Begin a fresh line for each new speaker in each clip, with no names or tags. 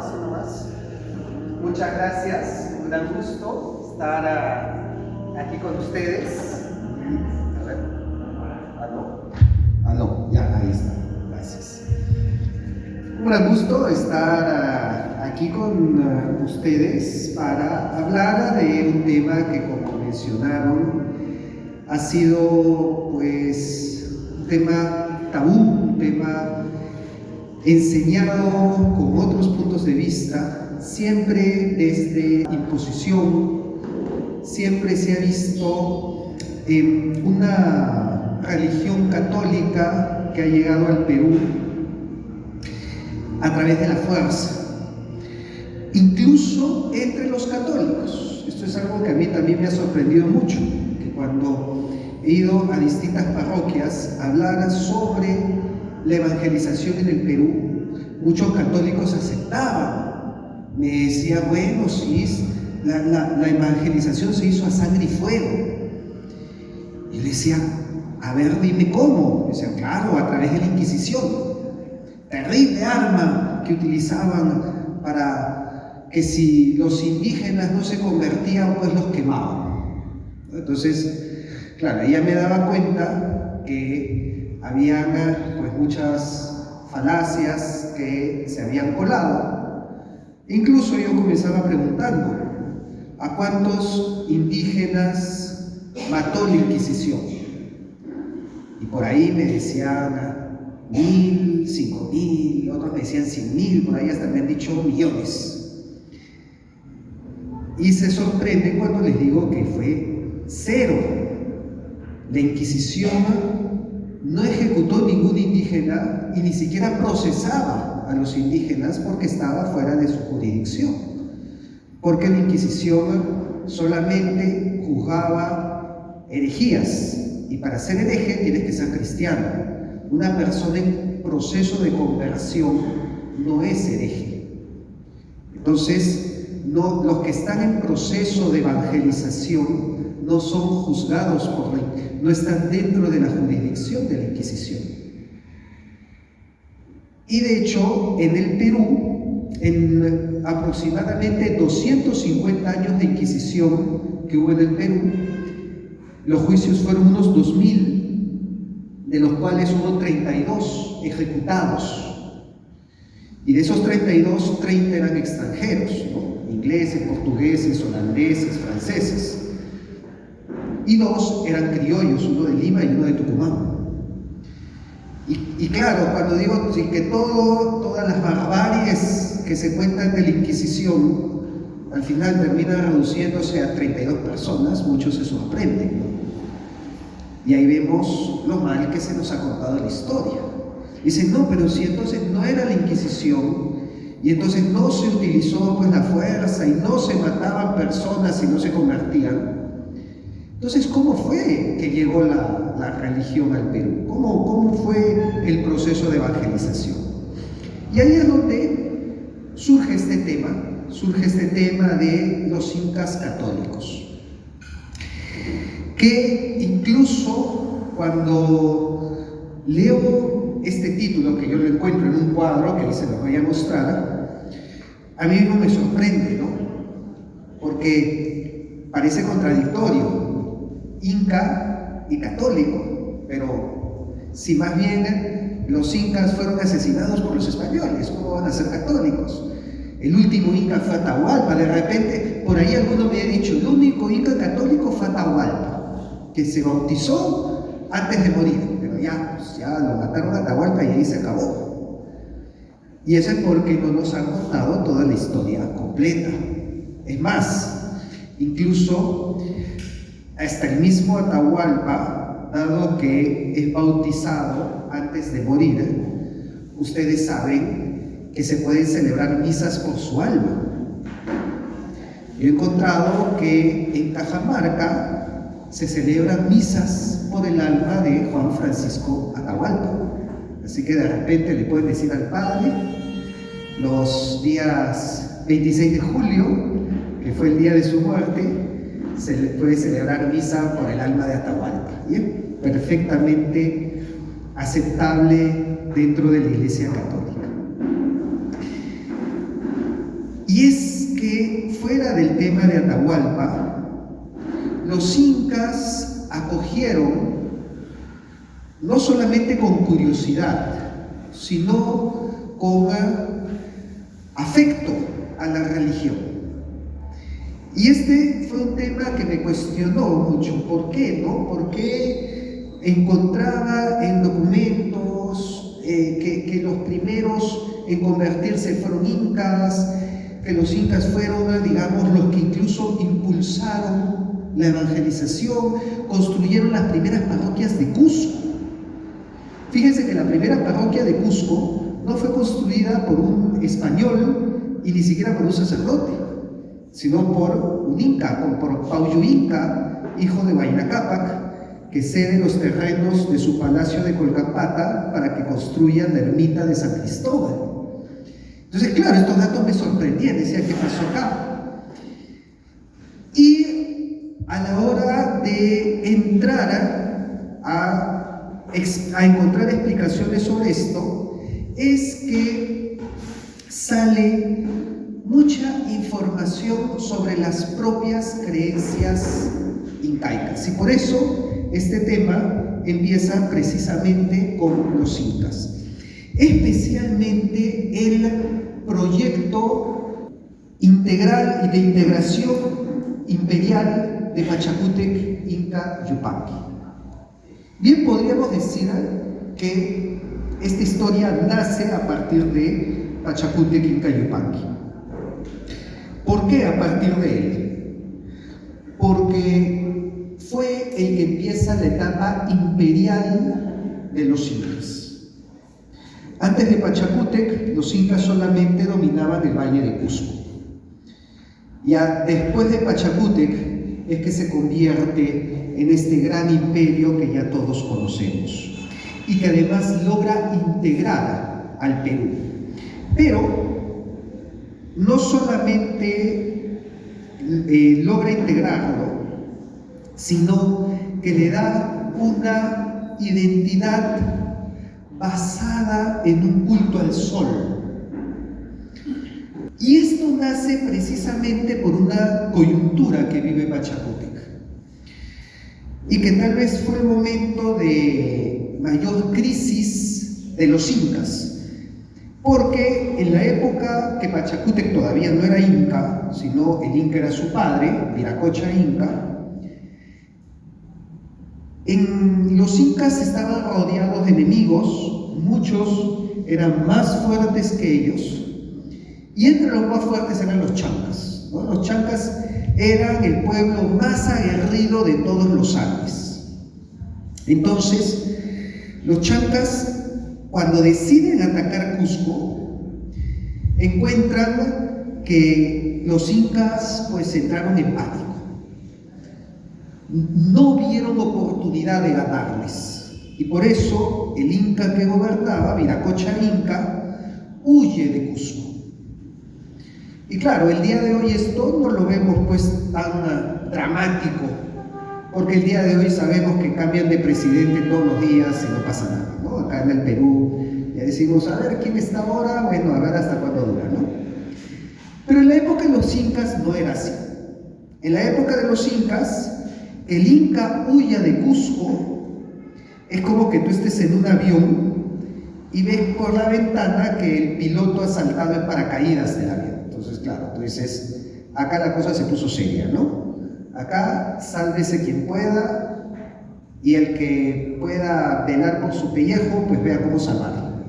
así nomás. Muchas gracias, un gran gusto estar aquí con ustedes. A ver, aló, ya, ahí está, gracias. Un gran gusto estar aquí con ustedes para hablar de un tema que, como mencionaron, ha sido pues un tema tabú, un tema enseñado con otros puntos de vista, siempre desde imposición. Siempre se ha visto una religión católica que ha llegado al Perú a través de la fuerza, incluso entre los católicos. Esto es algo que a mí también me ha sorprendido mucho, que cuando he ido a distintas parroquias a hablar sobre la evangelización en el Perú, muchos católicos aceptaban. Me decían, bueno, sí, la evangelización se hizo a sangre y fuego. Y le decía, a ver, dime cómo. Me decían, claro, a través de la Inquisición. Terrible arma que utilizaban para que si los indígenas no se convertían, pues los quemaban. Entonces, claro, ella me daba cuenta que habían pues muchas falacias que se habían colado. Incluso yo comenzaba preguntando, ¿a cuántos indígenas mató la Inquisición? Y por ahí me decían 1000, 5000, otros me decían 100.000, por ahí hasta me han dicho millones. Y se sorprenden cuando les digo que fue cero. La Inquisición no ejecutó ningún indígena y ni siquiera procesaba a los indígenas porque estaba fuera de su jurisdicción. Porque la Inquisición solamente juzgaba herejías, y para ser hereje tienes que ser cristiano. Una persona en proceso de conversión no es hereje. Entonces, los que están en proceso de evangelización no son juzgados no están dentro de la jurisdicción de la Inquisición. Y de hecho, en el Perú, en aproximadamente 250 años de Inquisición que hubo en el Perú, los juicios fueron unos 2000, de los cuales hubo 32 ejecutados. Y de esos 32, 30 eran extranjeros, ¿no? Ingleses, portugueses, holandeses, franceses. Y 2 eran criollos, uno de Lima y uno de Tucumán. Y claro, cuando digo que todas las barbaries que se cuentan de la Inquisición, al final terminan reduciéndose a 32 personas, muchos se sorprenden, ¿no? Y ahí vemos lo mal que se nos ha contado la historia. Dicen, no, pero si entonces no era la Inquisición, y entonces no se utilizó pues la fuerza, y no se mataban personas y no se convertían. Entonces, ¿cómo fue que llegó la religión al Perú? ¿Cómo fue el proceso de evangelización? Y ahí es donde surge este tema de los incas católicos. Que incluso cuando leo este título, que yo lo encuentro en un cuadro, que ahí se lo voy a mostrar, a mí mismo me sorprende, ¿no? Porque parece contradictorio, inca y católico, pero si más bien los incas fueron asesinados por los españoles, ¿cómo van a ser católicos? El último inca fue Atahualpa. De repente, por ahí alguno me ha dicho, el único inca católico fue Atahualpa, que se bautizó antes de morir, pero ya lo mataron a Atahualpa y ahí se acabó. Y eso es porque no nos han contado toda la historia completa. Es más, incluso hasta el mismo Atahualpa, dado que es bautizado antes de morir, ustedes saben que se pueden celebrar misas por su alma. Yo he encontrado que en Cajamarca se celebran misas por el alma de Juan Francisco Atahualpa. Así que de repente le pueden decir al Padre, los días 26 de julio, que fue el día de su muerte, se le puede celebrar misa por el alma de Atahualpa. Y es perfectamente aceptable dentro de la Iglesia Católica. Y es que fuera del tema de Atahualpa, los incas acogieron no solamente con curiosidad, sino con afecto a la religión. Y este fue un tema que me cuestionó mucho. ¿Por qué, no? Porque encontraba en documentos que los primeros en convertirse fueron incas, que los incas fueron, digamos, los que incluso impulsaron la evangelización, construyeron las primeras parroquias de Cusco. Fíjense que la primera parroquia de Cusco no fue construida por un español y ni siquiera por un sacerdote, sino por un inca, por Pauyo Inca, hijo de Huayna Cápac, que cede los terrenos de su palacio de Colcapata para que construyan la ermita de San Cristóbal. Entonces, claro, estos datos me sorprendían, decía, ¿qué pasó acá? Y a la hora de entrar a encontrar explicaciones sobre esto, es que sale mucha información sobre las propias creencias incaicas. Y por eso este tema empieza precisamente con los incas. Especialmente el proyecto integral y de integración imperial de Pachacútec Inca Yupanqui. Bien, podríamos decir que esta historia nace a partir de Pachacútec Inca Yupanqui. ¿Por qué a partir de él? Porque fue el que empieza la etapa imperial de los incas. Antes de Pachacútec, los incas solamente dominaban el valle de Cusco. Ya después de Pachacútec es que se convierte en este gran imperio que ya todos conocemos y que además logra integrar al Perú. Pero no solamente logra integrarlo, sino que le da una identidad basada en un culto al sol. Y esto nace precisamente por una coyuntura que vive Pachacútec, y que tal vez fue el momento de mayor crisis de los incas, porque en la época que Pachacútec todavía no era inca, sino el inca era su padre, Viracocha Inca, los incas estaban rodeados de enemigos, muchos eran más fuertes que ellos, y entre los más fuertes eran los chancas, ¿no? Los chancas eran el pueblo más aguerrido de todos los Andes. Entonces, los chancas, cuando deciden atacar Cusco, encuentran que los incas pues entraron en pánico. No vieron oportunidad de ganarles. Y por eso el inca que gobernaba, Viracocha Inca, huye de Cusco. Y claro, el día de hoy esto no lo vemos pues tan dramático, porque el día de hoy sabemos que cambian de presidente todos los días y no pasa nada, ¿no? Acá en el Perú ya decimos, a ver, ¿quién está ahora? Bueno, a ver hasta cuándo dura, ¿no? Pero en la época de los incas no era así. En la época de los incas, el inca huya de Cusco, es como que tú estés en un avión y ves por la ventana que el piloto ha saltado en paracaídas del avión. Entonces, claro, tú dices, acá la cosa se puso seria, ¿no? Acá sálvese quien pueda y el que pueda velar por su pellejo, pues vea cómo salvarlo.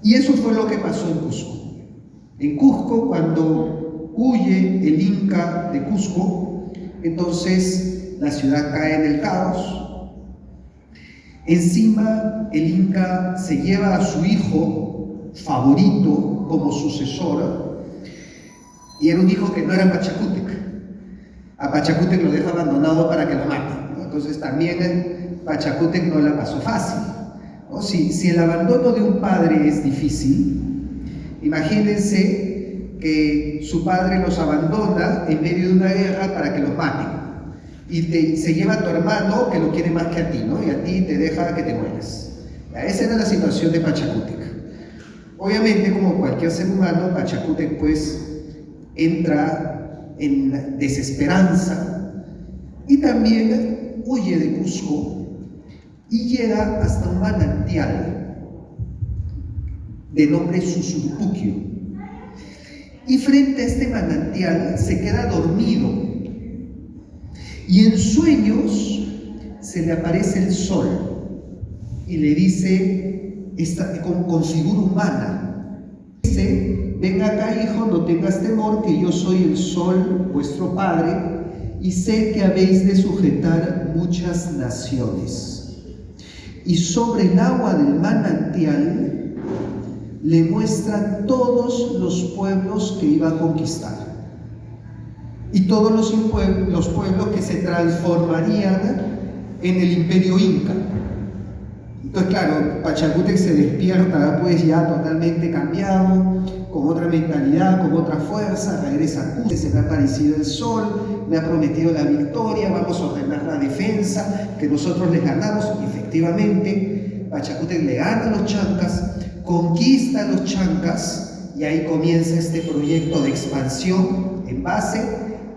Y eso fue lo que pasó en Cusco. En Cusco, cuando huye el inca de Cusco, entonces la ciudad cae en el caos. Encima, el inca se lleva a su hijo favorito como sucesor, y era un hijo que no era Pachacútec. A Pachacútec lo deja abandonado para que lo mate, ¿no? Entonces también Pachacútec no la pasó fácil, ¿no? Si el abandono de un padre es difícil, imagínense que su padre los abandona en medio de una guerra para que los maten, y se lleva a tu hermano que lo quiere más que a ti, ¿no? Y a ti te deja que te mueras. Esa era la situación de Pachacútec. Obviamente, como cualquier ser humano, Pachacútec pues entra en desesperanza y también huye de Cusco y llega hasta un manantial de nombre Susurpuquio. Y frente a este manantial se queda dormido y en sueños se le aparece el sol y le dice con figura humana, dice: ven acá, hijo, no tengas temor, que yo soy el sol, vuestro padre, y sé que habéis de sujetar muchas naciones. Y sobre el agua del manantial le muestra todos los pueblos que iba a conquistar y todos los pueblos que se transformarían en el imperio inca. Entonces, claro, Pachacútec se despierta pues ya totalmente cambiado, con otra mentalidad, con otra fuerza, regresa a Cusco, se me ha aparecido el sol, me ha prometido la victoria, vamos a ordenar la defensa, que nosotros les ganamos. Y efectivamente, Pachacútec le gana a los chancas, conquista a los chancas, y ahí comienza este proyecto de expansión en base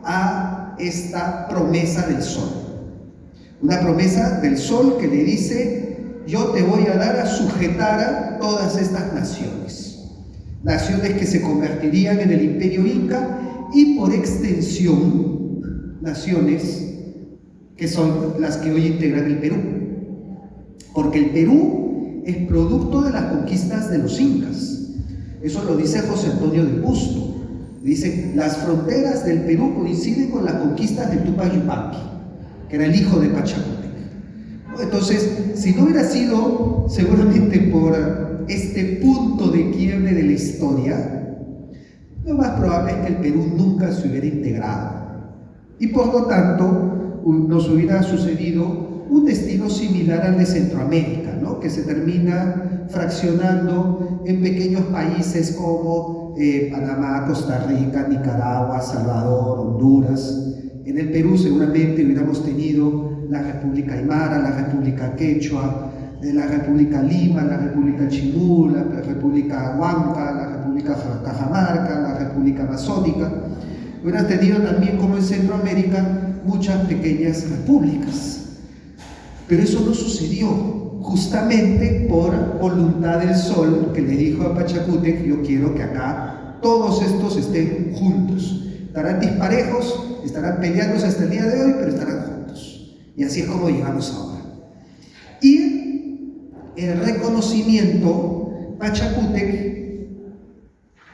a esta promesa del sol. Una promesa del sol que le dice: yo te voy a dar a sujetar a todas estas naciones, naciones que se convertirían en el imperio inca y por extensión naciones que son las que hoy integran el Perú, porque el Perú es producto de las conquistas de los incas. Eso lo dice José Antonio de Busto. Dice: las fronteras del Perú coinciden con las conquistas de Tupac Yupanqui, que era el hijo de Pachacútec. Entonces, si no hubiera sido seguramente por este punto de quiebre de la historia, lo más probable es que el Perú nunca se hubiera integrado. Y por lo tanto, nos hubiera sucedido un destino similar al de Centroamérica, ¿no? Que se termina fraccionando en pequeños países como Panamá, Costa Rica, Nicaragua, Salvador, Honduras. En el Perú seguramente hubiéramos tenido la República Aymara, la República Quechua, la República Lima, la República Chimú, la República Huampa, la República Cajamarca, la República Amazónica. Hubieran tenido también, como en Centroamérica, muchas pequeñas repúblicas. Pero eso no sucedió, justamente por voluntad del sol, que le dijo a Pachacútec: yo quiero que acá todos estos estén juntos. Estarán disparejos, estarán peleándose hasta el día de hoy, pero estarán juntos. Y así es como llegamos ahora. Y el reconocimiento, Pachacútec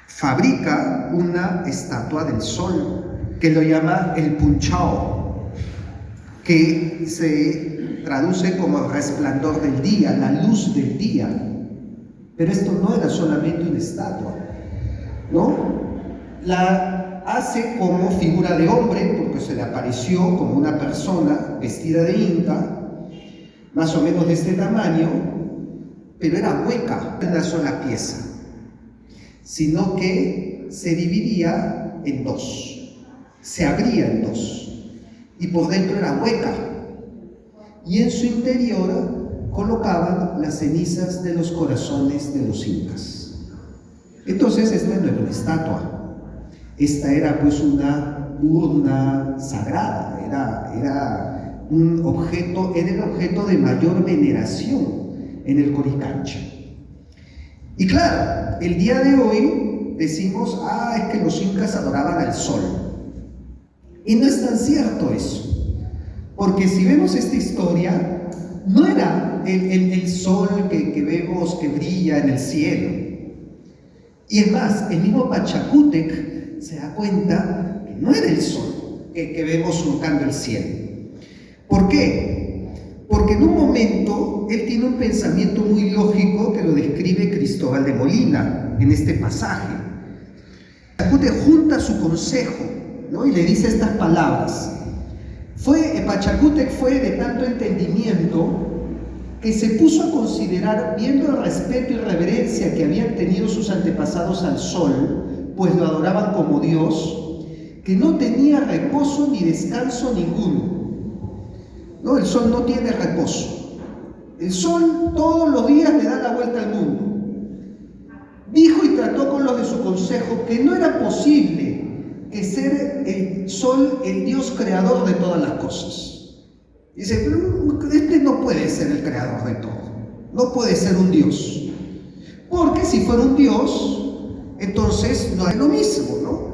fabrica una estatua del sol, que lo llama el Punchao, que se traduce como el resplandor del día, la luz del día. Pero esto no era solamente una estatua, ¿no? La hace como figura de hombre, porque se le apareció como una persona vestida de inca, más o menos de este tamaño, pero era hueca, una sola pieza, sino que se dividía en dos, se abría en dos, y por dentro era hueca, y en su interior colocaban las cenizas de los corazones de los incas. Entonces esta no era una estatua, esta era pues una urna sagrada, era un objeto, era el objeto de mayor veneración en el Coricancha. Y claro, el día de hoy decimos: es que los incas adoraban al sol. Y no es tan cierto eso, porque si vemos esta historia, no era el sol que vemos que brilla en el cielo. Y es más, el mismo Pachacútec se da cuenta que no era el sol que vemos surcando el cielo. ¿Por qué? Porque en un momento él tiene un pensamiento muy lógico que lo describe Cristóbal de Molina en este pasaje. Pachacútec junta su consejo, ¿no? Y le dice estas palabras: Pachacútec fue de tanto entendimiento que se puso a considerar, viendo el respeto y reverencia que habían tenido sus antepasados al sol, pues lo adoraban como Dios, que no tenía reposo ni descanso ninguno. No, el sol no tiene reposo. El sol todos los días le da la vuelta al mundo. consejo que no era posible que ser el sol el Dios creador de todas las cosas. Dice, pero este no puede ser el creador de todo, no puede ser un Dios, porque si fuera un Dios, entonces no es lo mismo, ¿no?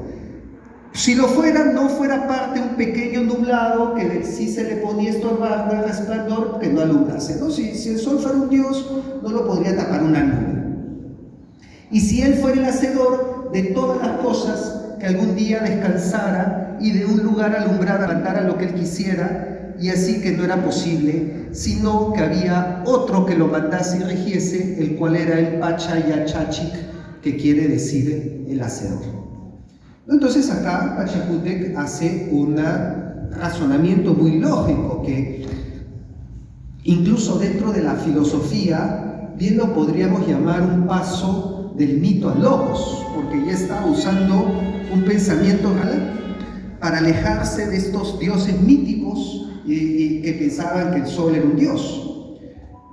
Si lo fuera, no fuera parte de un pequeño nublado que sí se le ponía estorbando el resplandor que no alumbrase, ¿no? Si el sol fuera un Dios, no lo podría tapar una nube. Y si Él fuera el hacedor de todas las cosas, que algún día descansara y de un lugar alumbrara, mandara lo que Él quisiera, y así que no era posible, sino que había otro que lo mandase y rigiese, el cual era el Pachayachachik, que quiere decir el hacedor. Entonces acá Pachacútec hace un razonamiento muy lógico que incluso dentro de la filosofía bien lo podríamos llamar un paso del mito al logos, porque ya está usando un pensamiento real para alejarse de estos dioses míticos y que pensaban que el sol era un dios,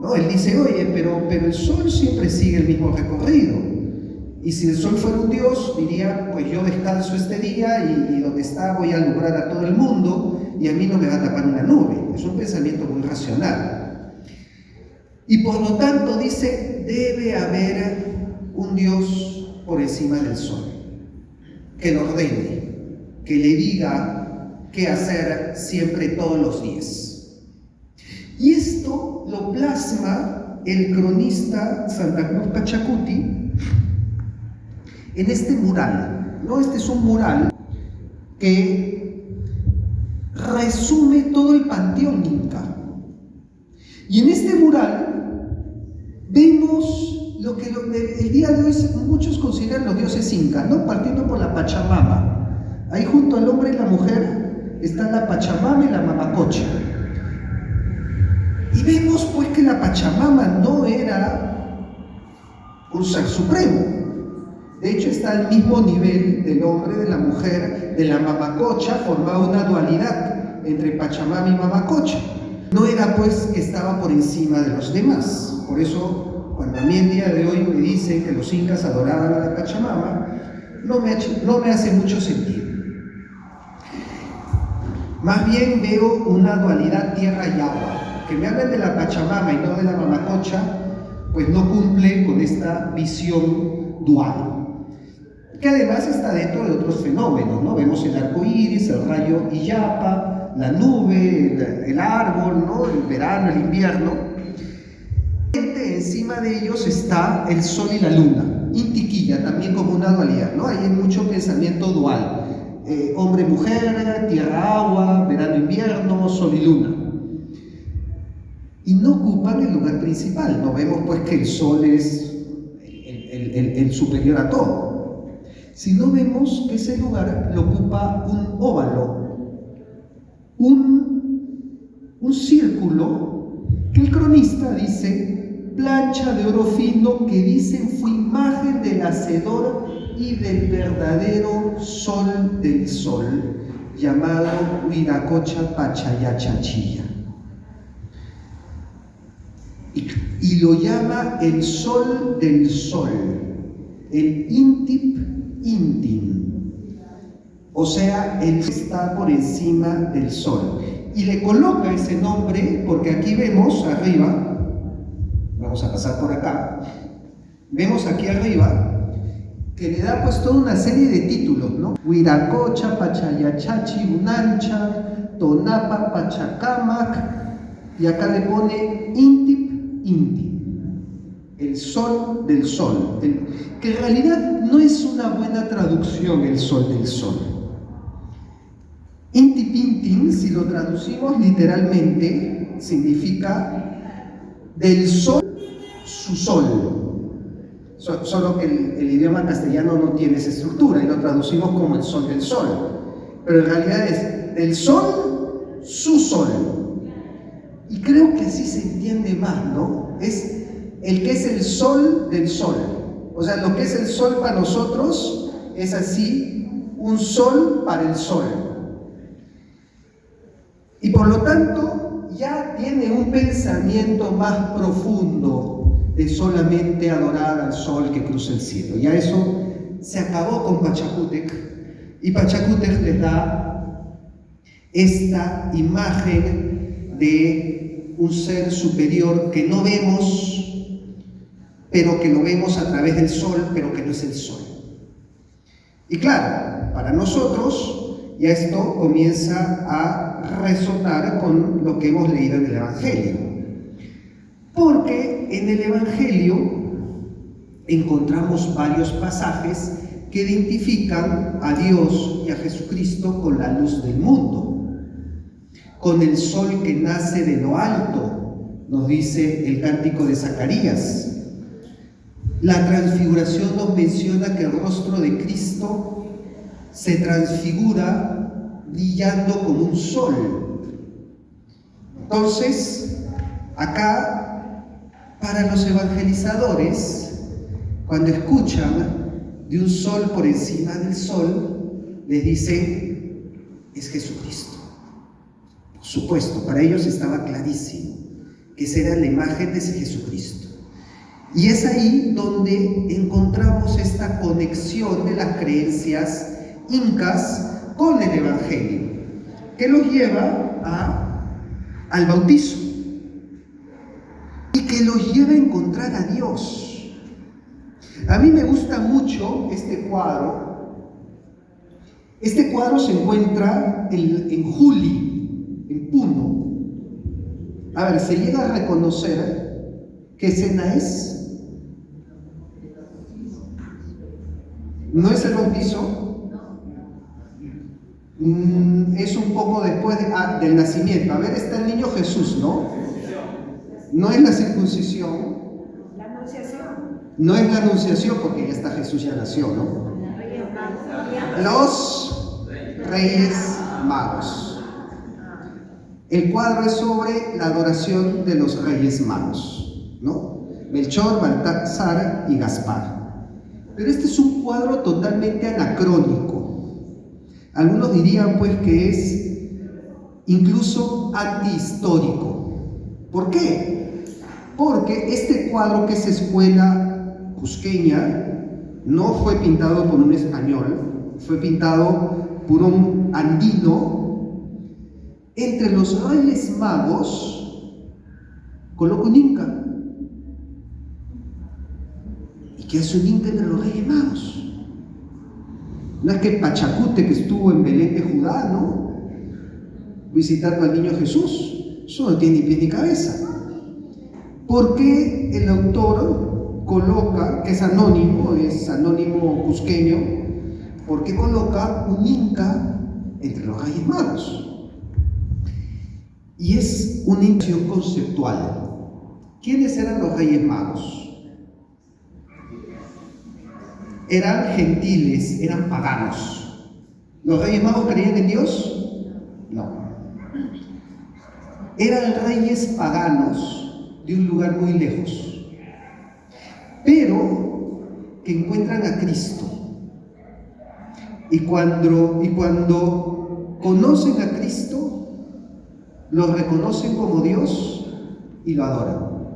¿no? Él dice, oye, pero el sol siempre sigue el mismo recorrido. Y si el sol fuera un dios, diría, pues yo descanso este día y donde está voy a alumbrar a todo el mundo y a mí no me va a tapar una nube. Es un pensamiento muy racional. Y por lo tanto dice, debe haber un Dios por encima del sol, que lo ordene, que le diga qué hacer siempre todos los días. Y esto lo plasma el cronista Santa Cruz Pachacuti en este mural, ¿no? Este es un mural que resume todo el panteón inca. Y en este mural vemos lo que el día de hoy muchos consideran los dioses incas, ¿no? Partiendo por la Pachamama. Ahí junto al hombre y la mujer está la Pachamama y la Mamacocha. Y vemos pues que la Pachamama no era un ser supremo. De hecho, está al mismo nivel del hombre, de la mujer, de la Mamacocha, formaba una dualidad entre Pachamama y Mamacocha. No era pues que estaba por encima de los demás. Por eso, cuando a mí el día de hoy me dicen que los incas adoraban a la Pachamama, no me hace mucho sentido. Más bien veo una dualidad tierra y agua. Que me hablen de la Pachamama y no de la Mamacocha, pues no cumple con esta visión dual, que además está dentro de otros fenómenos, ¿no? Vemos el arco iris, el rayo Illapa, la nube, el árbol, ¿no? El verano, el invierno. Encima de ellos está el sol y la luna, Intiquilla, también como una dualidad, ¿no? Hay mucho pensamiento dual, hombre-mujer, tierra-agua, verano-invierno, sol y luna. Y no ocupan el lugar principal, no vemos pues que el sol es el superior a todo. Si no vemos que ese lugar lo ocupa un óvalo, un círculo, que el cronista dice, plancha de oro fino, que dicen fue imagen del hacedor y del verdadero sol del sol, llamado Huiracocha Pachayachachilla. Y lo llama el sol del sol, el Intip Intin, o sea, él está por encima del sol. Y le coloca ese nombre porque aquí vemos arriba, vamos a pasar por acá, vemos aquí arriba que le da pues toda una serie de títulos, ¿no? Huiracocha, Pachayachachi, Unancha, Tonapa, Pachacamac, y acá le pone Intip Inti, el sol del sol, que en realidad no es una buena traducción el sol del sol. Intip Intin, si lo traducimos literalmente, significa del sol su sol. Solo que el idioma castellano no tiene esa estructura y lo traducimos como el sol del sol. Pero en realidad es del sol su sol. Y creo que así se entiende más, ¿no? Es el que es el sol del sol. O sea, lo que es el sol para nosotros es así, un sol para el sol. Y por lo tanto, ya tiene un pensamiento más profundo de solamente adorar al sol que cruza el cielo. Ya eso se acabó con Pachacútec y Pachacútec les da esta imagen de un ser superior que no vemos, pero que lo vemos a través del sol, pero que no es el sol. Y claro, para nosotros ya esto comienza a resonar con lo que hemos leído en el Evangelio. Porque en el Evangelio encontramos varios pasajes que identifican a Dios y a Jesucristo con la luz del mundo, con el sol que nace de lo alto, nos dice el cántico de Zacarías. La transfiguración nos menciona que el rostro de Cristo se transfigura brillando como un sol. Entonces, acá, para los evangelizadores, cuando escuchan de un sol por encima del sol, les dice, es Jesucristo. Por supuesto, para ellos estaba clarísimo que esa era la imagen de Jesucristo. Y es ahí donde encontramos esta conexión de las creencias incas con el Evangelio, que los lleva al bautizo y que los lleva a encontrar a Dios. A mí me gusta mucho este cuadro. Este cuadro se encuentra en Juli, en Puno. A ver, ¿se llega a reconocer qué escena es? ¿No es el bautizo? Es un poco después del nacimiento. A ver, está el niño Jesús, ¿no? No es la circuncisión.
La anunciación.
No es la anunciación porque ya está Jesús, ya nació, ¿no? Los Reyes Magos. El cuadro es sobre la adoración de los Reyes Magos, ¿no? Melchor, Baltasar y Gaspar. Pero este es un cuadro totalmente anacrónico. Algunos dirían pues que es incluso antihistórico. ¿Por qué? Porque este cuadro, que es escuela cusqueña, no fue pintado por un español, fue pintado por un andino. Entre los Reyes Magos coloca un inca. ¿Y qué hace un inca entre los Reyes Magos? No es que Pachacútec, que estuvo en Belén de Judá, ¿no?, visitando al niño Jesús. Eso no tiene ni pie ni cabeza. ¿Por qué el autor coloca, que es anónimo cusqueño, por qué coloca un inca entre los Reyes Magos? Y es una intención conceptual. ¿Quiénes eran los Reyes Magos? Eran gentiles, eran paganos. ¿Los Reyes Magos creían en Dios? No. Eran reyes paganos de un lugar muy lejos, pero que encuentran a Cristo. Y cuando conocen a Cristo, lo reconocen como Dios y lo adoran.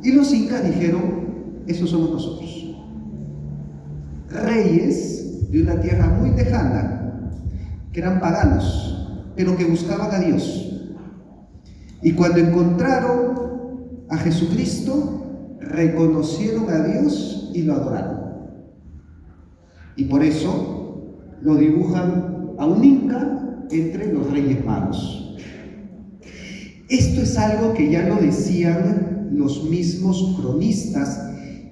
Y los incas dijeron, esos somos nosotros. Reyes de una tierra muy lejana, que eran paganos, pero que buscaban a Dios. Y cuando encontraron a Jesucristo, reconocieron a Dios y lo adoraron. Y por eso lo dibujan a un inca entre los Reyes Magos. Esto es algo que ya lo decían los mismos cronistas,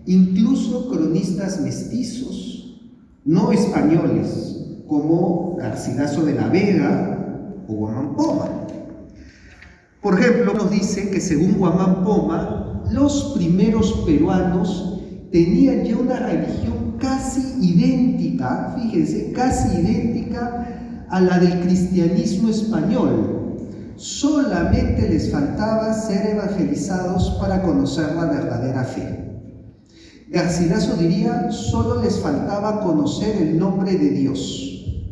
incluso cronistas mestizos, no españoles, como Garcilaso de la Vega o Guamán Poma. Por ejemplo, nos dice que según Guamán Poma, los primeros peruanos tenían ya una religión casi idéntica, fíjense, casi idéntica a la del cristianismo español. Solamente les faltaba ser evangelizados para conocer la verdadera fe. Garcilaso diría, solo les faltaba conocer el nombre de Dios,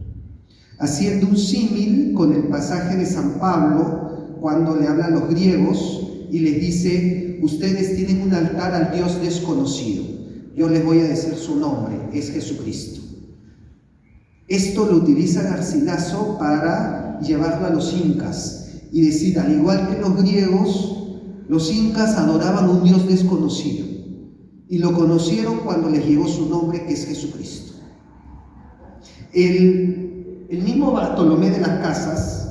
haciendo un símil con el pasaje de San Pablo cuando le habla a los griegos y les dice, ustedes tienen un altar al Dios desconocido. yo les voy a decir su nombre, es Jesucristo. Esto lo utiliza Garcilaso para llevarlo a los incas y decir, al igual que los griegos, los incas adoraban a un Dios desconocido y lo conocieron cuando les llegó su nombre, que es Jesucristo. El mismo Bartolomé de las Casas,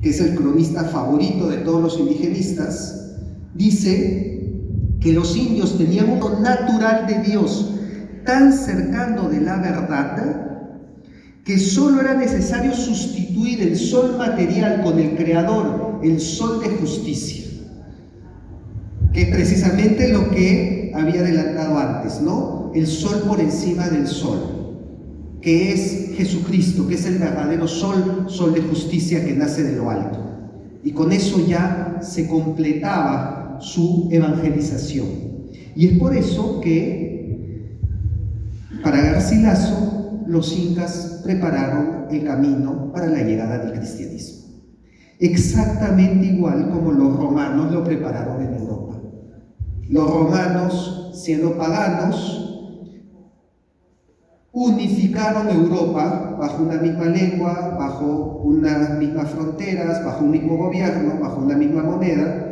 que es el cronista favorito de todos los indigenistas, dice que los indios tenían un don natural de Dios tan cercano de la verdad que solo era necesario sustituir el sol material con el creador, el sol de justicia, que es precisamente lo que había adelantado antes, ¿no? El sol por encima del sol, que es Jesucristo, que es el verdadero sol, sol de justicia que nace de lo alto. Y con eso ya se completaba su evangelización. Y es por eso que para Garcilaso los incas prepararon el camino para la llegada del cristianismo. Exactamente igual como los romanos lo prepararon en Europa. Los romanos, siendo paganos, unificaron Europa bajo una misma lengua, bajo unas mismas fronteras, bajo un mismo gobierno, bajo una misma moneda,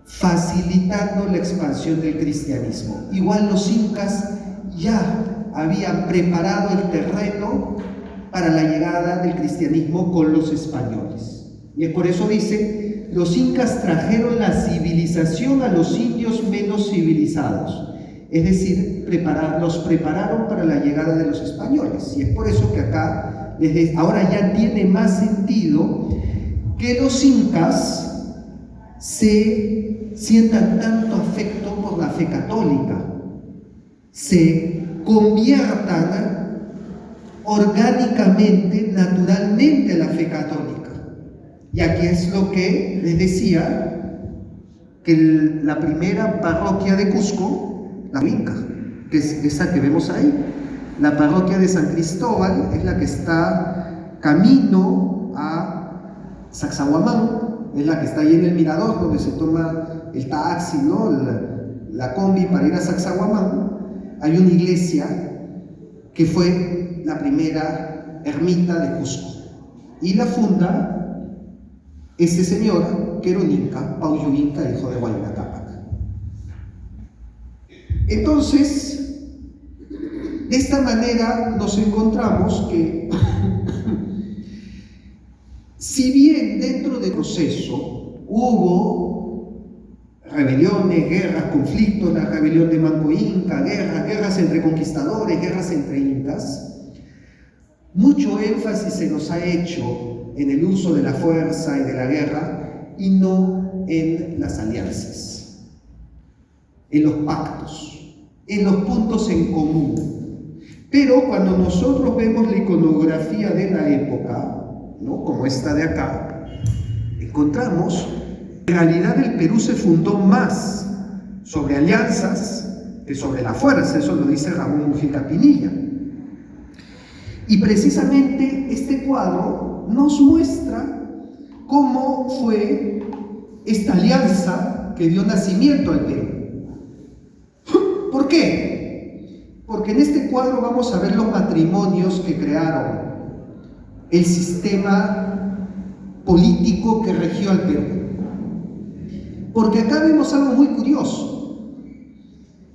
facilitando la expansión del cristianismo. Igual los incas ya habían preparado el terreno para la llegada del cristianismo con los españoles. Y es por eso dice, los incas trajeron la civilización a los indios menos civilizados. Es decir, los prepararon para la llegada de los españoles. Y es por eso que acá, ahora ya tiene más sentido que los incas se sientan tanto afecto por la fe católica, se conviertan orgánicamente, naturalmente a la fe católica. Y aquí es lo que les decía, que la primera parroquia de Cusco, la Inca, que es esa que vemos ahí. La parroquia de San Cristóbal es la que está camino a Sacsayhuamán, es la que está ahí en el mirador donde se toma el taxi, ¿no? la combi para ir a Sacsayhuamán. Hay una iglesia que fue la primera ermita de Cusco y la funda ese señor que era un inca, Pauyo Inca, hijo de Huayna Cápac. Entonces, de esta manera nos encontramos que si bien dentro del proceso hubo rebeliones, guerras, conflictos, la rebelión de Manco Inca, guerras entre conquistadores, guerras entre incas, mucho énfasis se nos ha hecho en el uso de la fuerza y de la guerra y no en las alianzas, en los pactos, en los puntos en común. Pero cuando nosotros vemos la iconografía de la época, ¿no? Como esta de acá, encontramos que en realidad el Perú se fundó más sobre alianzas que sobre la fuerza. Eso lo dice Ramón Mujica Pinilla. Y precisamente este cuadro nos muestra cómo fue esta alianza que dio nacimiento al Perú. ¿Por qué? Porque en este cuadro vamos a ver los matrimonios que crearon el sistema político que regió al Perú. Porque acá vemos algo muy curioso.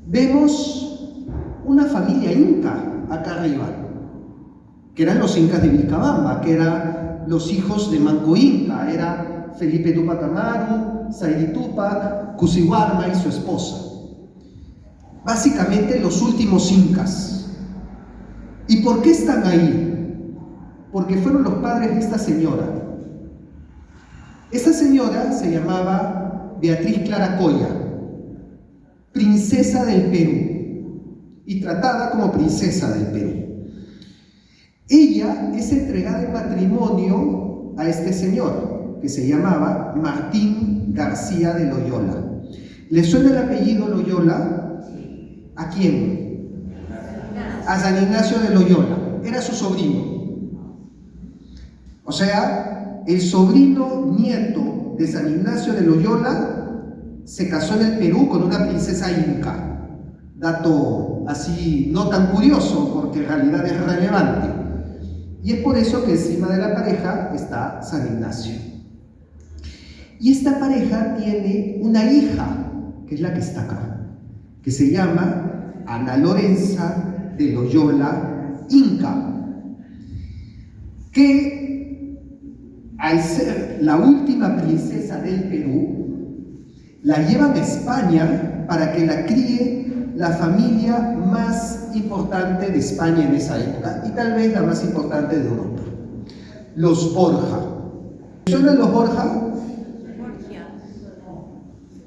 Vemos una familia inca acá arriba, que eran los incas de Vilcabamba, que eran los hijos de Manco Inca, era Felipe Túpac Amaru, Saidi Túpac, Cusihuarma y su esposa. Básicamente los últimos incas. ¿Y por qué están ahí? Porque fueron los padres de esta señora. Esta señora se llamaba Beatriz Clara Coya, princesa del Perú, y tratada como princesa del Perú. Ella es entregada en matrimonio a este señor, que se llamaba Martín García de Loyola. ¿Le suena el apellido Loyola? ¿A quién? A San Ignacio de Loyola. Era su sobrino. O sea, el sobrino nieto de San Ignacio de Loyola se casó en el Perú con una princesa inca. Dato así no tan curioso, porque en realidad es relevante. Y es por eso que encima de la pareja está San Ignacio. Y esta pareja tiene una hija, que es la que está acá, que se llama Ana Lorenza de Loyola Inca, que al ser la última princesa del Perú, la llevan a España para que la críe la familia más importante de España en esa época, y tal vez la más importante de Europa, los Borja. ¿Suenan los Borja?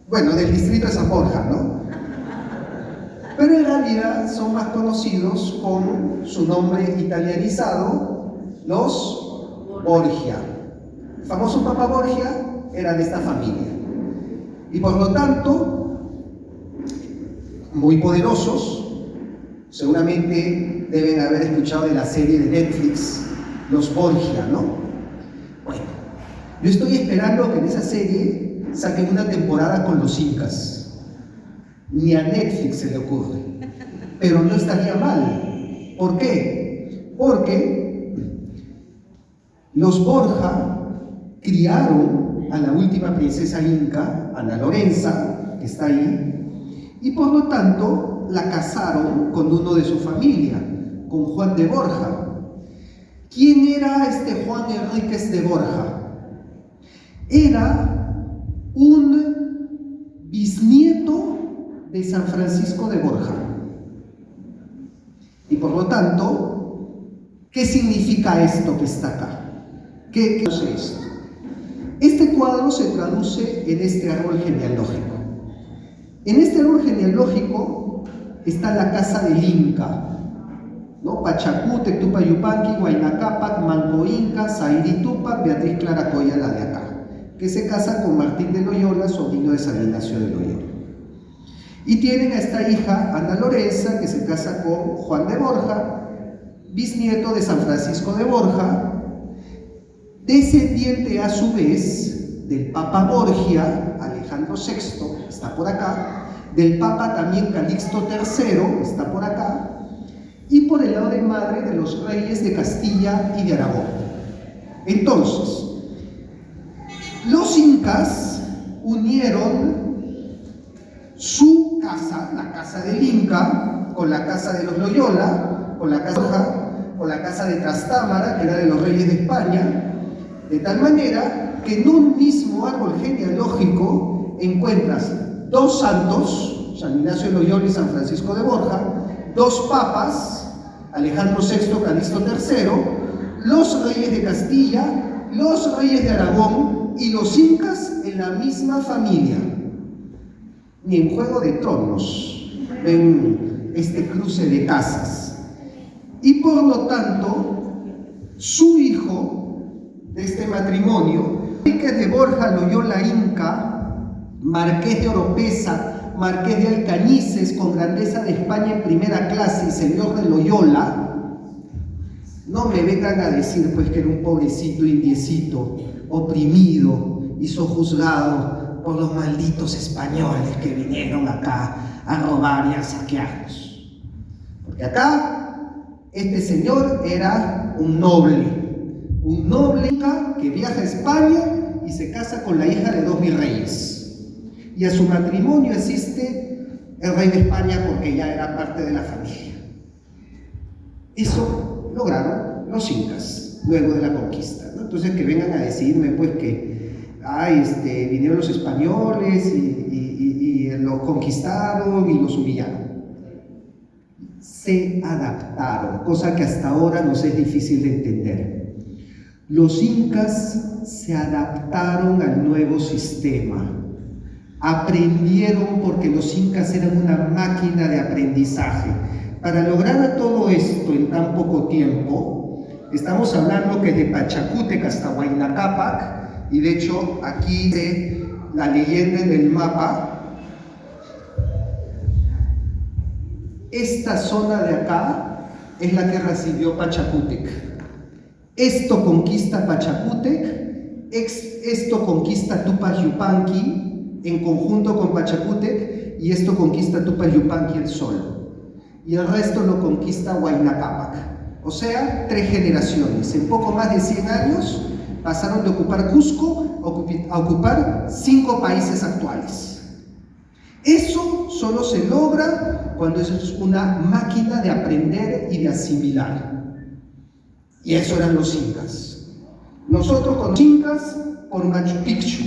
Bueno, del distrito de San Borja, ¿no? Pero en realidad son más conocidos con su nombre italianizado, los Borgia. El famoso Papa Borgia era de esta familia. Y por lo tanto, muy poderosos. Seguramente deben haber escuchado de la serie de Netflix, Los Borgia, ¿no? Bueno, yo estoy esperando que en esa serie saquen una temporada con los incas. Ni a Netflix se le ocurre. Pero no estaría mal. ¿Por qué? Porque los Borja criaron a la última princesa inca, Ana Lorenza, que está ahí, y por lo tanto la casaron con uno de su familia, con Juan de Borja. ¿Quién era este Juan Enríquez de Borja? Era un bisnieto de San Francisco de Borja. Y por lo tanto, ¿qué significa esto que está acá? ¿Qué es esto? Este cuadro se traduce en este árbol genealógico. En este árbol genealógico está la casa del Inca, ¿no? Pachacútec, Tupayupanqui, Huayna Cápac, Manco Inca, Zairi Tupac, Beatriz Claracoya, la de acá, que se casa con Martín de Loyola, sobrino de San Ignacio de Loyola. Y tienen a esta hija, Ana Lorenza, que se casa con Juan de Borja, bisnieto de San Francisco de Borja, descendiente a su vez del Papa Borgia, Alejandro VI, está por acá, del Papa también Calixto III, está por acá, y por el lado de madre de los reyes de Castilla y de Aragón. Entonces, los incas unieron su casa, la casa del Inca, con la casa de los Loyola, con la casa de Trastámara, que era de los reyes de España, de tal manera que en un mismo árbol genealógico encuentras dos santos, San Ignacio de Loyola y San Francisco de Borja, dos papas, Alejandro VI, Calixto III, los reyes de Castilla, los reyes de Aragón y los incas en la misma familia. Ni en Juego de Tronos ven este cruce de casas. Y por lo tanto, su hijo de este matrimonio, Enríquez de Borja Loyola Inca, marqués de Oropesa, marqués de Alcañices, con grandeza de España en primera clase y señor de Loyola, no me vengan a decir pues que era un pobrecito indiecito, oprimido y sojuzgado por los malditos españoles que vinieron acá a robar y a saquearnos. Porque acá este señor era un noble inca que viaja a España y se casa con la hija de dos virreyes. Y a su matrimonio asiste el rey de España porque ya era parte de la familia. Eso lograron los incas luego de la conquista, ¿no? Entonces que vengan a decirme pues que vinieron los españoles y los conquistaron y los humillaron. Se adaptaron, cosa que hasta ahora nos es difícil de entender. Los incas se adaptaron al nuevo sistema, aprendieron porque los incas eran una máquina de aprendizaje. Para lograr todo esto en tan poco tiempo, estamos hablando que de Pachacútec hasta Huayna Cápac, y de hecho aquí dice la leyenda en el mapa, esta zona de acá es la que recibió Pachacútec. Esto conquista Pachacútec, esto conquista Tupac Yupanqui en conjunto con Pachacútec, y esto conquista Tupac Yupanqui el Sol, y el resto lo conquista Huayna Cápac. O sea, 3 generaciones. En poco más de 100 años pasaron de ocupar Cusco a ocupar 5 países actuales. Eso solo se logra cuando es una máquina de aprender y de asimilar. Y eso eran los incas. Nosotros con los incas, por Machu Picchu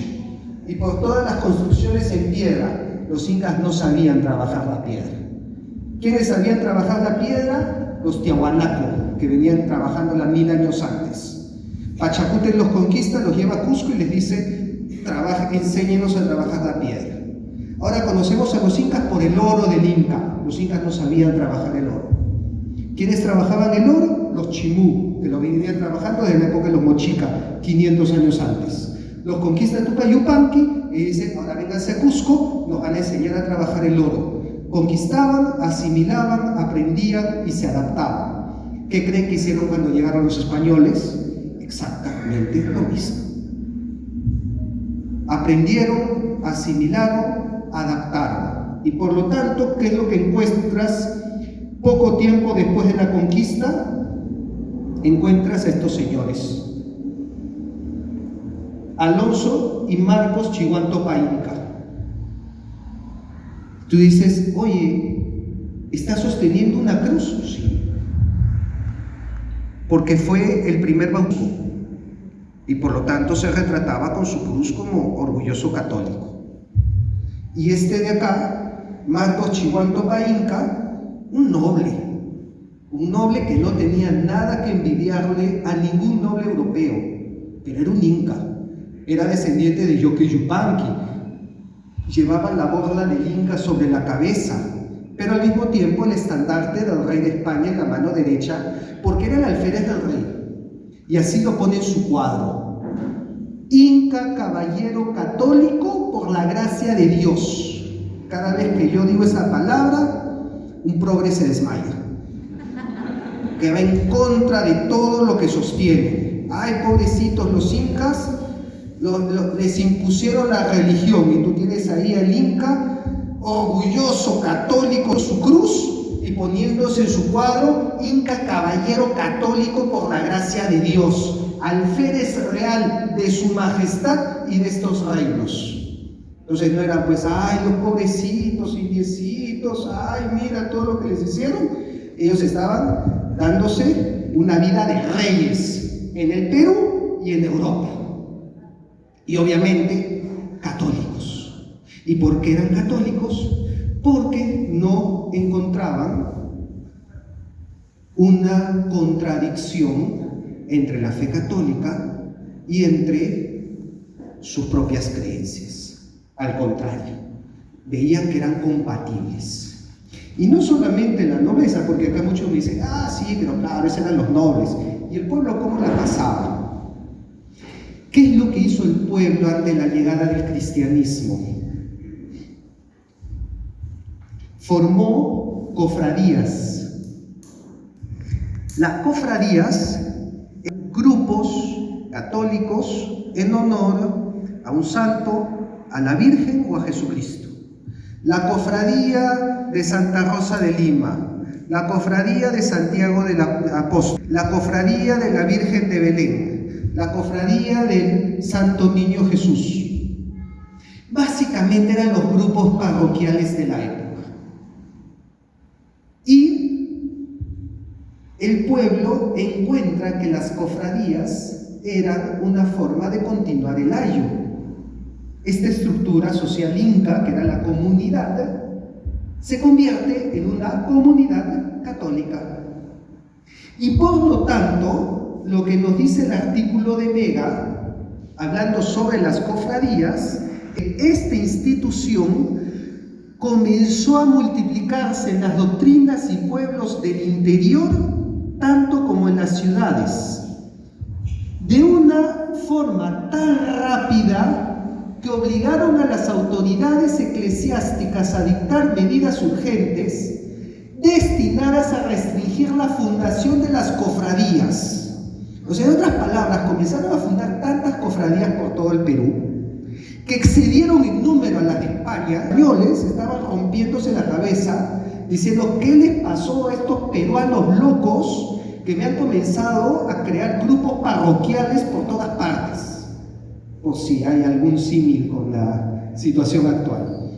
y por todas las construcciones en piedra, los incas no sabían trabajar la piedra. ¿Quiénes sabían trabajar la piedra? Los Tiahuanaco, que venían trabajándola 1000 años antes. Pachacútec los conquista, los lleva a Cusco y les dice: enséñenos a trabajar la piedra. Ahora conocemos a los incas por el oro del Inca. Los incas no sabían trabajar el oro. ¿Quiénes trabajaban el oro? Los chimú, que lo venían trabajando desde la época de los mochica, 500 años antes. Los conquista Tupac Yupanqui y dicen: ahora vénganse a Cusco, nos van a enseñar a trabajar el oro. Conquistaban, asimilaban, aprendían y se adaptaban. ¿Qué creen que hicieron cuando llegaron los españoles? Exactamente lo mismo. Aprendieron, asimilaron, adaptaron. Y por lo tanto, ¿qué es lo que encuentras poco tiempo después de la conquista? Encuentras a estos señores: Alonso y Marcos Chihuantopa Inca. Tú dices: oye, ¿está sosteniendo una cruz? Sí, porque fue el primer bautismo y por lo tanto se retrataba con su cruz como orgulloso católico. Y este de acá, Marcos Chihuantopa Inca, un noble que no tenía nada que envidiarle a ningún noble europeo, pero era un inca, era descendiente de Yoque Yupanqui, llevaba la borla del inca sobre la cabeza, pero al mismo tiempo el estandarte del rey de España en la mano derecha, porque era el alférez del rey, y así lo pone en su cuadro: Inca, caballero católico por la gracia de Dios. Cada vez que yo digo esa palabra, un progre se desmaya, que va en contra de todo lo que sostiene. Ay, pobrecitos los incas, les impusieron la religión, y tú tienes ahí al inca orgulloso católico, su cruz, y poniéndose en su cuadro: Inca, caballero católico por la gracia de Dios, alférez real de su majestad y de estos reinos. Entonces no eran pues: ay, los pobrecitos indiecitos, ay, mira todo lo que les hicieron. Ellos estaban dándose una vida de reyes en el Perú y en Europa. Y obviamente católicos. ¿Y por qué eran católicos? Porque no encontraban una contradicción entre la fe católica y entre sus propias creencias. Al contrario, veían que eran compatibles. Y no solamente la nobleza, porque acá muchos me dicen: ah, sí, pero claro, esos eran los nobles. ¿Y el pueblo cómo la pasaba? ¿Qué es lo que hizo el pueblo ante la llegada del cristianismo? Formó cofradías. Las cofradías eran grupos católicos en honor a un santo, a la Virgen o a Jesucristo. La cofradía de Santa Rosa de Lima, la cofradía de Santiago del Apóstol, la cofradía de la Virgen de Belén, la cofradía del Santo Niño Jesús. Básicamente eran los grupos parroquiales de la época. Y el pueblo encuentra que las cofradías eran una forma de continuar el ayo. Esta estructura social inca, que era la comunidad, se convierte en una comunidad católica. Y por lo tanto, lo que nos dice el artículo de Vega, hablando sobre las cofradías, esta institución comenzó a multiplicarse en las doctrinas y pueblos del interior, tanto como en las ciudades, de una forma tan rápida que obligaron a las autoridades eclesiásticas a dictar medidas urgentes destinadas a restringir la fundación de las cofradías. O sea, en otras palabras, comenzaron a fundar tantas cofradías por todo el Perú que excedieron en número a las de España. España, españoles estaban rompiéndose la cabeza diciendo qué les pasó a estos peruanos locos que me han comenzado a crear grupos parroquiales por todas partes, por si hay algún símil con la situación actual.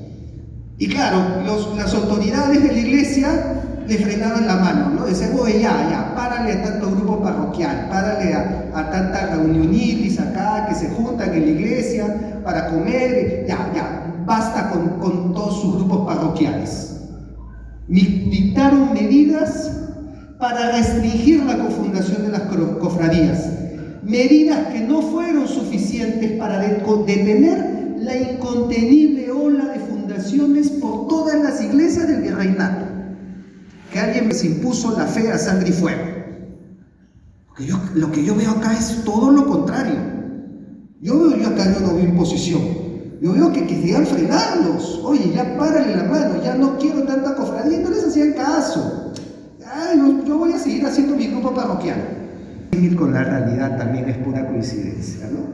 Y claro, las autoridades de la iglesia le frenaban la mano, ¿no? Decían, oye, ya, párale a tanto grupo parroquial, párale a tanta reunionitis acá que se juntan en la iglesia para comer, ya, basta con todos sus grupos parroquiales. Dictaron medidas para restringir la cofundación de las cofradías, medidas que no fueron suficientes para detener la incontenible ola de fundaciones por todas las iglesias del virreinato, que alguien se impuso la fe a sangre y fuego. Lo que yo veo acá es todo lo contrario. Yo acá no veo imposición. Yo veo que querían frenarlos. Oye, ya párale la mano, ya no quiero tanta cofradía. No les hacían caso. Ay, no, yo voy a seguir haciendo mi grupo parroquial. Ir con la realidad también es pura coincidencia, ¿no?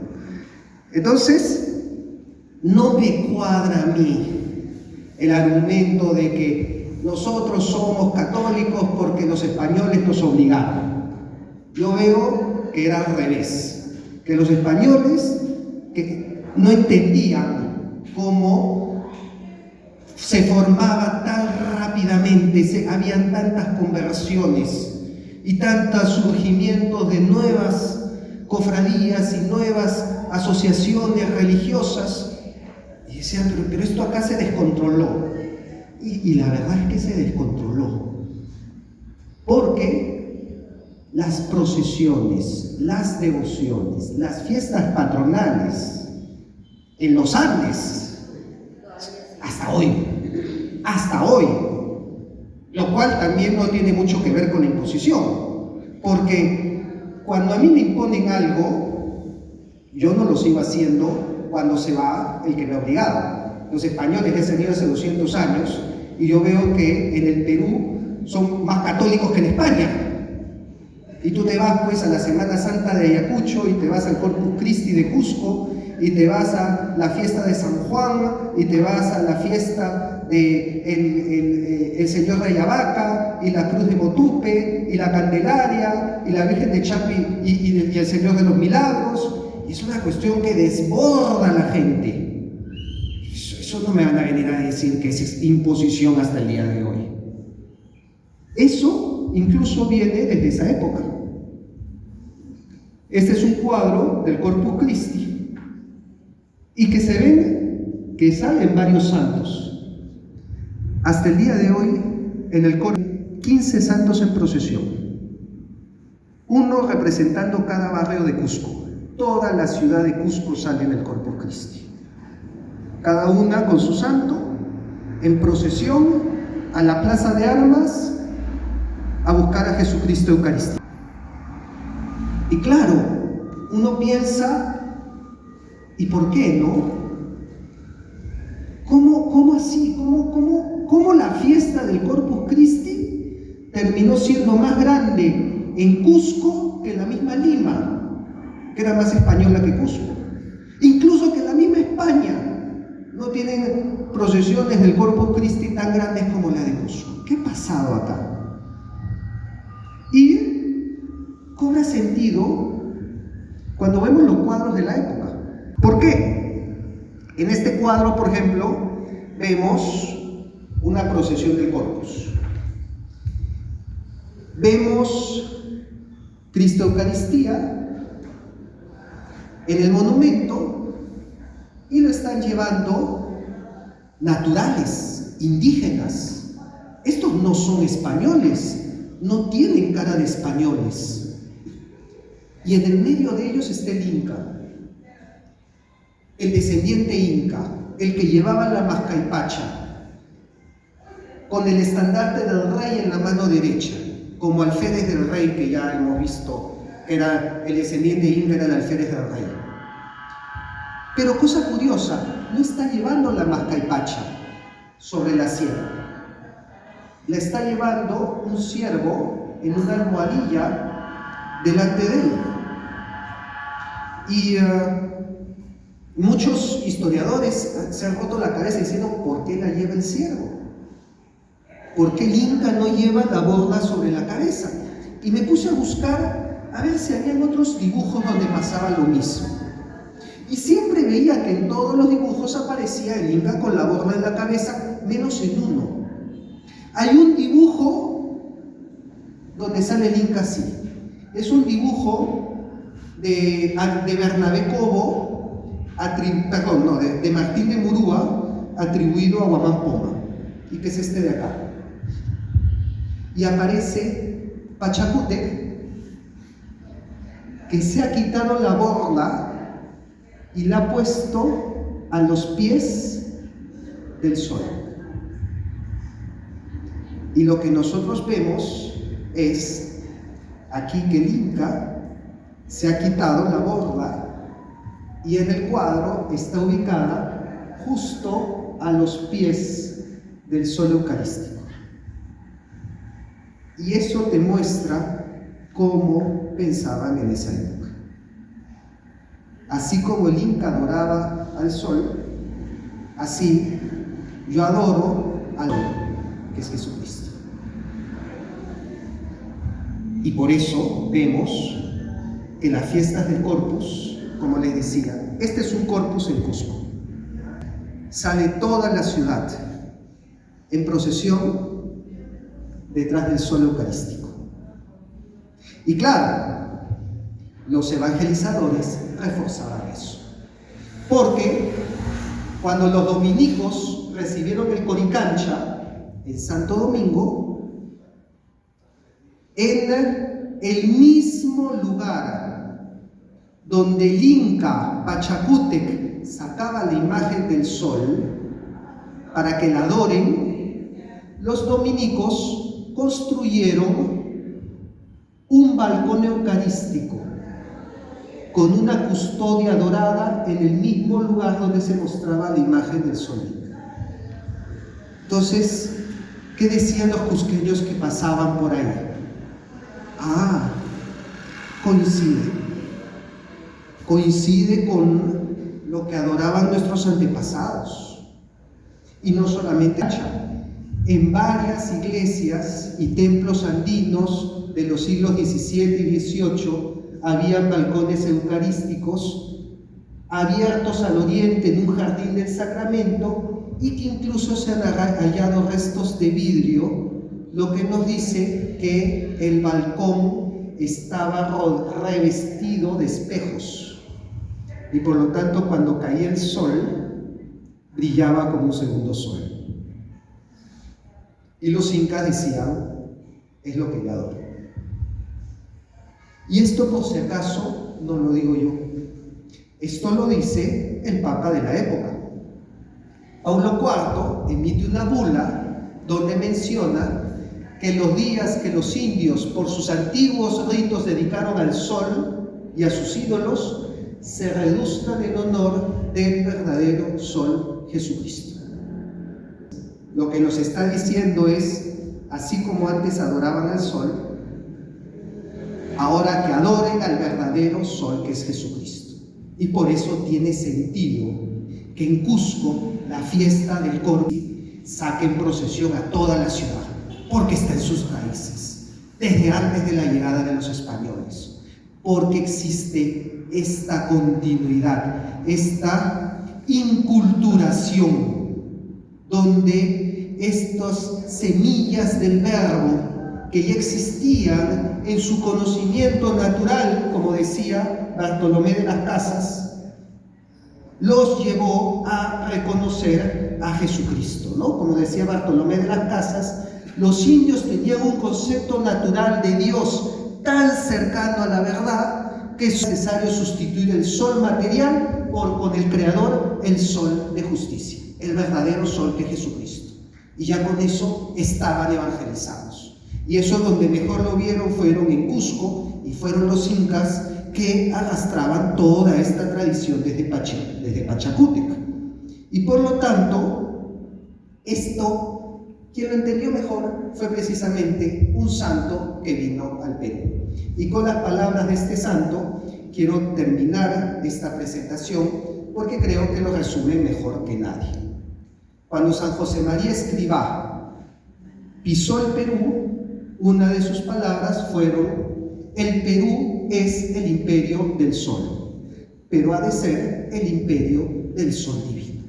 Entonces, no me cuadra a mí el argumento de que nosotros somos católicos porque los españoles nos obligaron. Yo veo que era al revés, que los españoles que no entendían cómo se formaba tan rápidamente, habían tantas conversiones y tantos surgimientos de nuevas cofradías y nuevas asociaciones religiosas, y decían, pero esto acá se descontroló. Y la verdad es que se descontroló, porque las procesiones, las devociones, las fiestas patronales en los Andes, hasta hoy, lo cual también no tiene mucho que ver con la imposición, porque cuando a mí me imponen algo, yo no lo sigo haciendo cuando se va el que me ha obligado. Los españoles ya se han ido hace 200 años y yo veo que en el Perú son más católicos que en España. Y tú te vas pues a la Semana Santa de Ayacucho y te vas al Corpus Christi de Cusco y te vas a la fiesta de San Juan y te vas a la fiesta de el Señor de Ayabaca y la Cruz de Motupe y la Candelaria y la Virgen de Chapi y el Señor de los Milagros. Y es una cuestión que desborda a la gente. Eso no me van a venir a decir que es imposición hasta el día de hoy. Eso incluso viene desde esa época. Este es un cuadro del Corpus Christi y que se ven que salen varios santos. Hasta el día de hoy en el Corpus 15 santos en procesión, uno representando cada barrio de Cusco. Toda la ciudad de Cusco sale en el Corpus Christi, cada una con su santo, en procesión a la Plaza de Armas a buscar a Jesucristo Eucaristía. Y claro, uno piensa, ¿y por qué no? ¿Cómo así? ¿Cómo la fiesta del Corpus Christi terminó siendo más grande en Cusco que en la misma Lima, que era más española que Cusco? Incluso que en la misma España no tienen procesiones del Corpus Christi tan grandes como la de Cusco. ¿Qué ha pasado acá? Y cobra sentido cuando vemos los cuadros de la época. ¿Por qué? En este cuadro, por ejemplo, vemos una procesión del Corpus. Vemos Cristo Eucaristía en el monumento y lo están llevando naturales, indígenas. Estos no son españoles, no tienen cara de españoles. Y en el medio de ellos está el Inca, el descendiente Inca, el que llevaba la mascaipacha, con el estandarte del rey en la mano derecha, como alférez del rey, que ya hemos visto, era el descendiente Inca, era el alférez del rey. Pero cosa curiosa, no está llevando la mascaipacha sobre la sierra, la está llevando un ciervo en una almohadilla delante de él. Y Muchos historiadores se han roto la cabeza diciendo, ¿por qué la lleva el ciervo? ¿Por qué el Inca no lleva la borla sobre la cabeza? Y me puse a buscar a ver si había otros dibujos donde pasaba lo mismo. Y siempre veía que en todos los dibujos aparecía el Inca con la borla en la cabeza, menos en uno. Hay un dibujo donde sale el Inca así. Es un dibujo de Bernabé Cobo, de Martín de Murúa, atribuido a Guamán Poma, y que es este de acá. Y aparece Pachacútec, que se ha quitado la borla y la ha puesto a los pies del sol. Y lo que nosotros vemos es aquí que el Inca se ha quitado la borla y en el cuadro está ubicada justo a los pies del sol eucarístico. Y eso te muestra cómo pensaban en esa época. Así como el Inca adoraba al sol, así yo adoro al hombre, que es Jesucristo. Y por eso vemos que las fiestas del Corpus, como les decía, este es un Corpus en Cusco. Sale toda la ciudad en procesión detrás del sol eucarístico. Y claro, los evangelizadores reforzaban eso. Porque cuando los dominicos recibieron el Coricancha en Santo Domingo, en el mismo lugar donde el Inca Pachacútec sacaba la imagen del sol para que la adoren, los dominicos construyeron un balcón eucarístico con una custodia dorada en el mismo lugar donde se mostraba la imagen del sol Inca. Entonces, ¿qué decían los cusqueños que pasaban por ahí? Ah, coincide con lo que adoraban nuestros antepasados. Y no solamente en varias iglesias y templos andinos de los siglos XVII y XVIII habían balcones eucarísticos abiertos al oriente en un jardín del Sacramento y que incluso se han hallado restos de vidrio, lo que nos dice que el balcón estaba revestido de espejos y por lo tanto cuando caía el sol brillaba como un segundo sol. Y los incas decían, es lo que yo adoro. Y esto por si acaso no lo digo yo, esto lo dice el Papa de la época. Paulo IV emite una bula donde menciona que los días que los indios por sus antiguos ritos dedicaron al sol y a sus ídolos se reduzcan en honor del verdadero sol Jesucristo. Lo que nos está diciendo es, así como antes adoraban al sol, ahora que adoren al verdadero sol que es Jesucristo. Y por eso tiene sentido que en Cusco la fiesta del Corpus saque en procesión a toda la ciudad, porque está en sus raíces, desde antes de la llegada de los españoles, porque existe esta continuidad, esta inculturación, donde estas semillas del verbo que ya existían en su conocimiento natural, como decía Bartolomé de las Casas, los llevó a reconocer a Jesucristo, ¿no? Como decía Bartolomé de las Casas, los indios tenían un concepto natural de Dios tan cercano a la verdad que es necesario sustituir el sol material con el Creador, el sol de justicia, el verdadero sol que es Jesucristo. Y ya con eso estaban evangelizados. Y eso donde mejor lo vieron fueron en Cusco, y fueron los incas que arrastraban toda esta tradición desde Pachacútec. Y por lo tanto, esto, quien lo entendió mejor fue precisamente un santo que vino al Perú. Y con las palabras de este santo, quiero terminar esta presentación porque creo que lo resumen mejor que nadie. Cuando San José María Escrivá pisó el Perú, una de sus palabras fueron: el Perú es el imperio del sol, pero ha de ser el imperio del sol divino.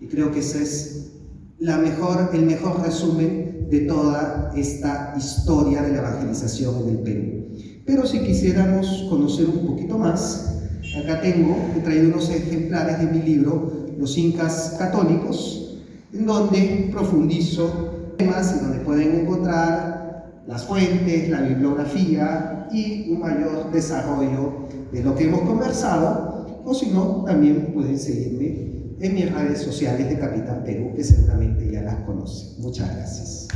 Y creo que ese es el mejor resumen de toda esta historia de la evangelización en el Perú. Pero si quisiéramos conocer un poquito más, acá he traído unos ejemplares de mi libro Los Incas Católicos, en donde profundizo temas y donde pueden encontrar las fuentes, la bibliografía y un mayor desarrollo de lo que hemos conversado, o si no, también pueden seguirme en mis redes sociales de Capitán Perú, que seguramente ya las conocen. Muchas gracias.